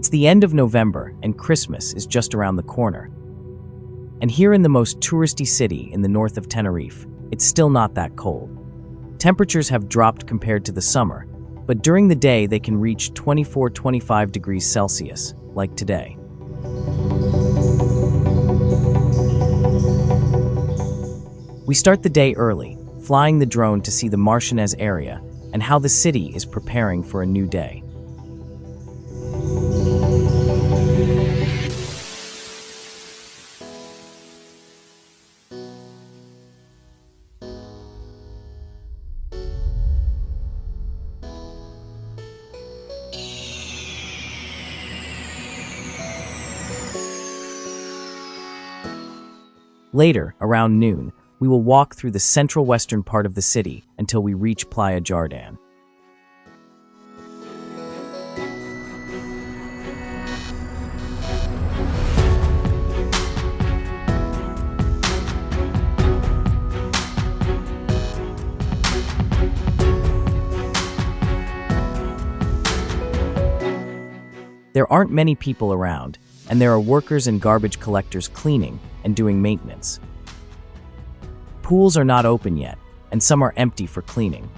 It's the end of November, and Christmas is just around the corner. And here in the most touristy city in the north of Tenerife, it's still not that cold. Temperatures have dropped compared to the summer, but during the day they can reach 24-25 degrees Celsius, like today. We start the day early, flying the drone to see the Martiaez area and how the city is preparing for a new day. Later, around noon, we will walk through the central western part of the city until we reach Playa Jardín. There aren't many people around, and there are workers and garbage collectors cleaning and doing maintenance. Pools are not open yet, and some are empty for cleaning.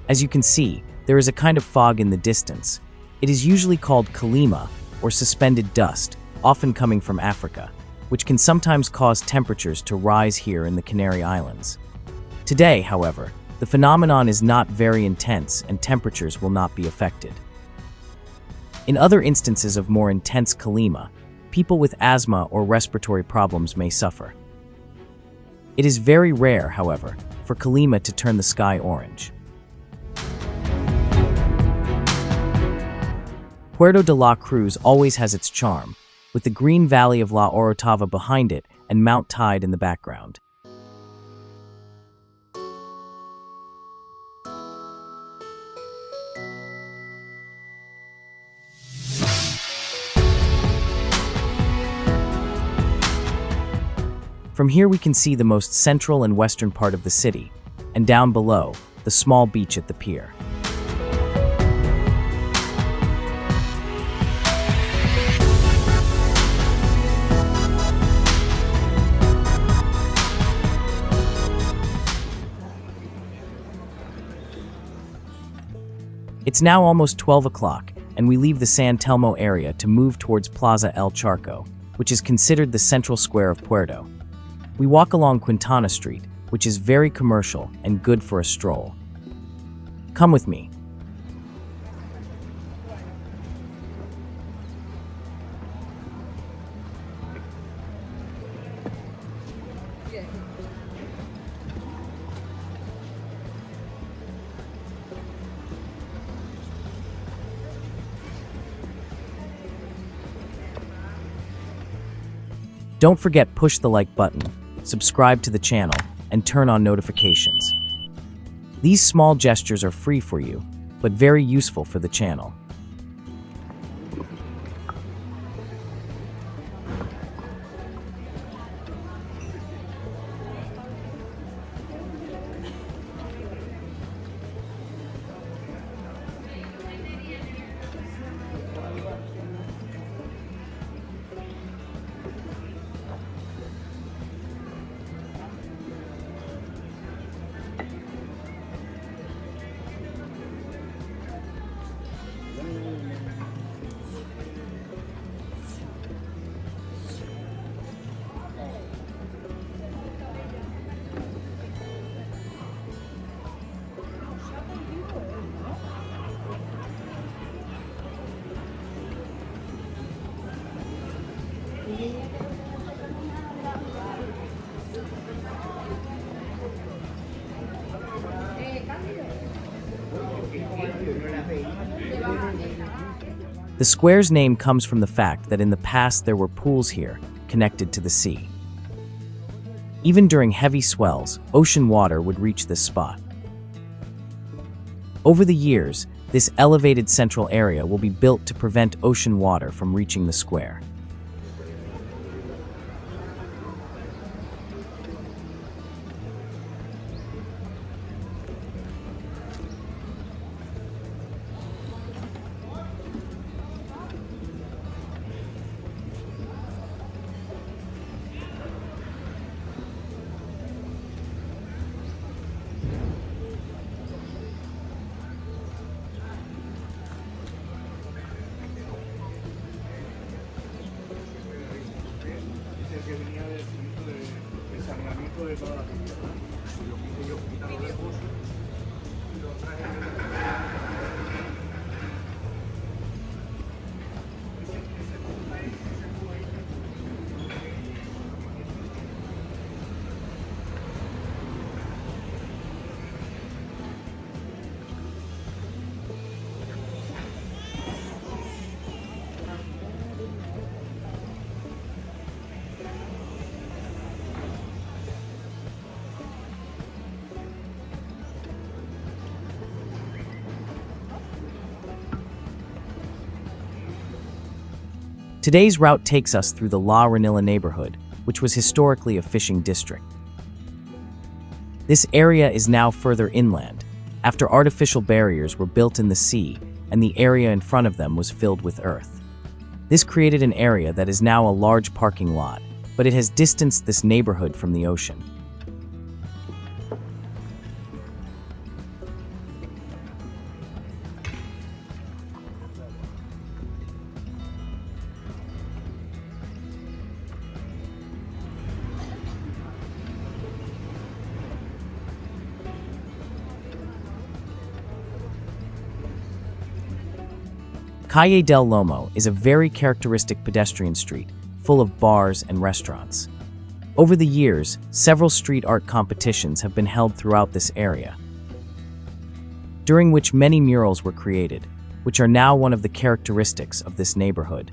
As you can see, there is a kind of fog in the distance. It is usually called kalima, or suspended dust, often coming from Africa, which can sometimes cause temperatures to rise here in the Canary Islands. Today, however, the phenomenon is not very intense and temperatures will not be affected. In other instances of more intense kalima, people with asthma or respiratory problems may suffer. It is very rare, however, for kalima to turn the sky orange. Puerto de la Cruz always has its charm, with the green valley of La Orotava behind it and Mount Tide in the background. From here we can see the most central and western part of the city, and down below, the small beach at the pier. It's now almost 12 o'clock, and we leave the San Telmo area to move towards Plaza El Charco, which is considered the central square of Puerto. We walk along Quintana Street, which is very commercial and good for a stroll. Come with me. Don't forget push the like button, subscribe to the channel, and turn on notifications. These small gestures are free for you, but very useful for the channel. The square's name comes from the fact that in the past there were pools here, connected to the sea. Even during heavy swells, ocean water would reach this spot. Over the years, this elevated central area will be built to prevent ocean water from reaching the square. Today's route takes us through the La Ranilla neighborhood, which was historically a fishing district. This area is now further inland, after artificial barriers were built in the sea and the area in front of them was filled with earth. This created an area that is now a large parking lot, but it has distanced this neighborhood from the ocean. Calle del Lomo is a very characteristic pedestrian street, full of bars and restaurants. Over the years, several street art competitions have been held throughout this area, during which many murals were created, which are now one of the characteristics of this neighborhood.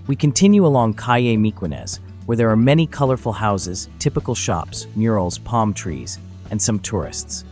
We continue along Calle Miquinez, where there are many colorful houses, typical shops, murals, palm trees, and some tourists.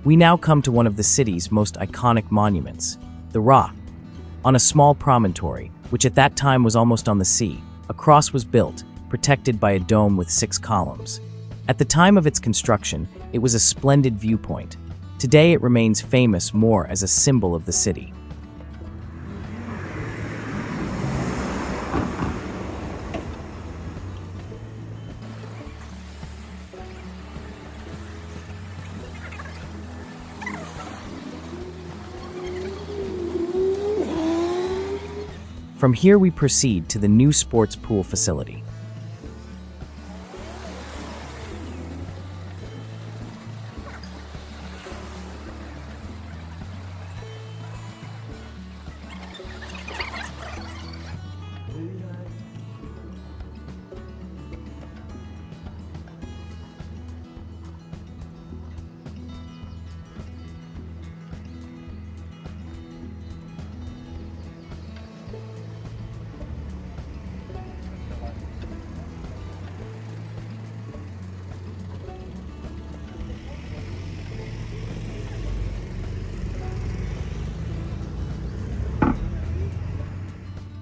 We now come to one of the city's most iconic monuments, the Rock. On a small promontory, which at that time was almost on the sea, a cross was built, protected by a dome with 6 columns. At the time of its construction, it was a splendid viewpoint. Today it remains famous more as a symbol of the city. From here we proceed to the new sports pool facility.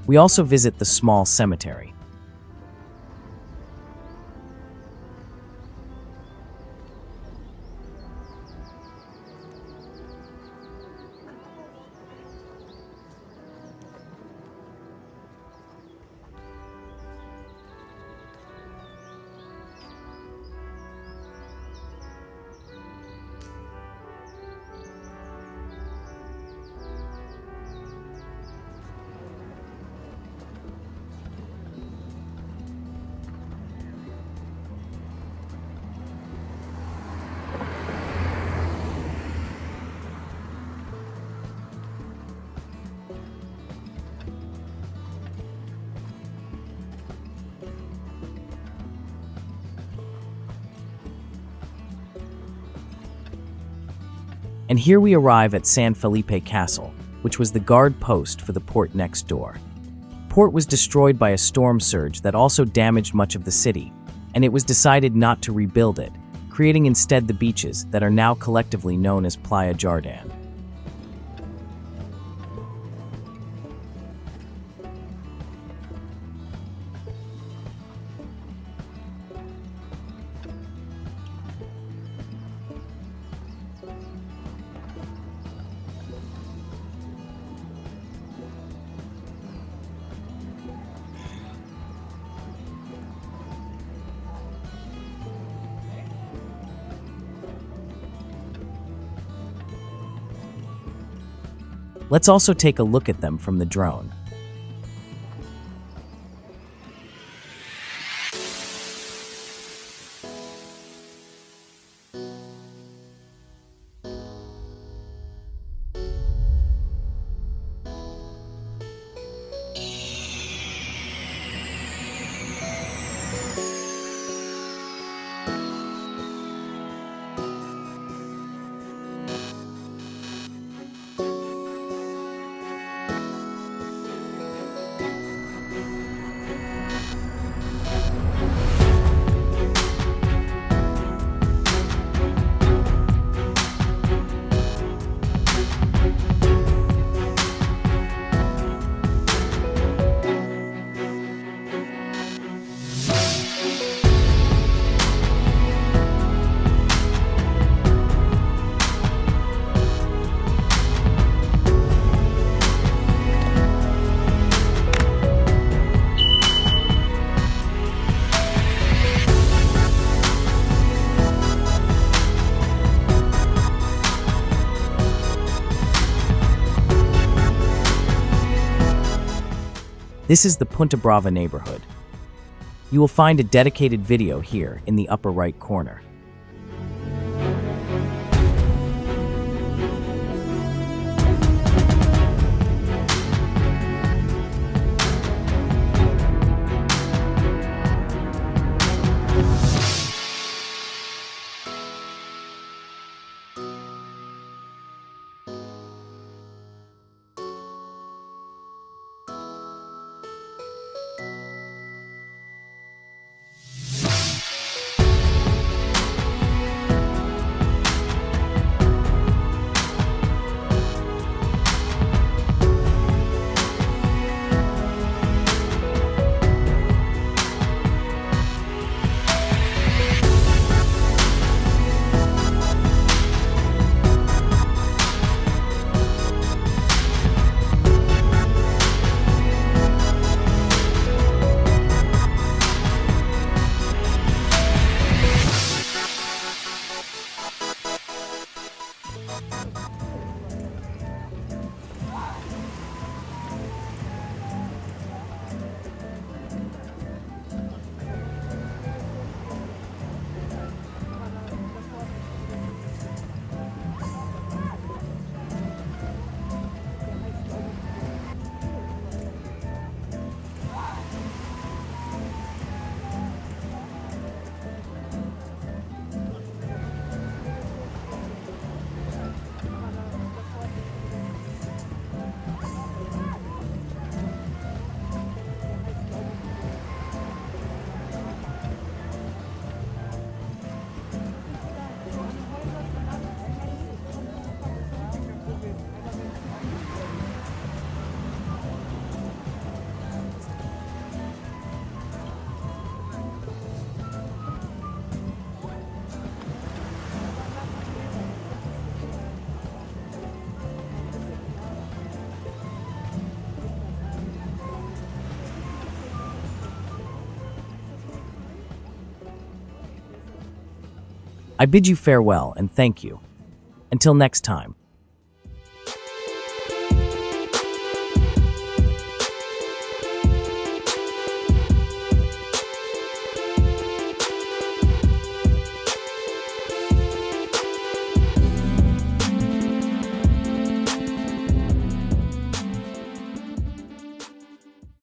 We also visit the small cemetery. And here we arrive at San Felipe Castle, which was the guard post for the port next door. Port was destroyed by a storm surge that also damaged much of the city, and it was decided not to rebuild it, creating instead the beaches that are now collectively known as Playa Jardín. Let's also take a look at them from the drone. This is the Punta Brava neighborhood. You will find a dedicated video here in the upper right corner. I bid you farewell and thank you. Until next time.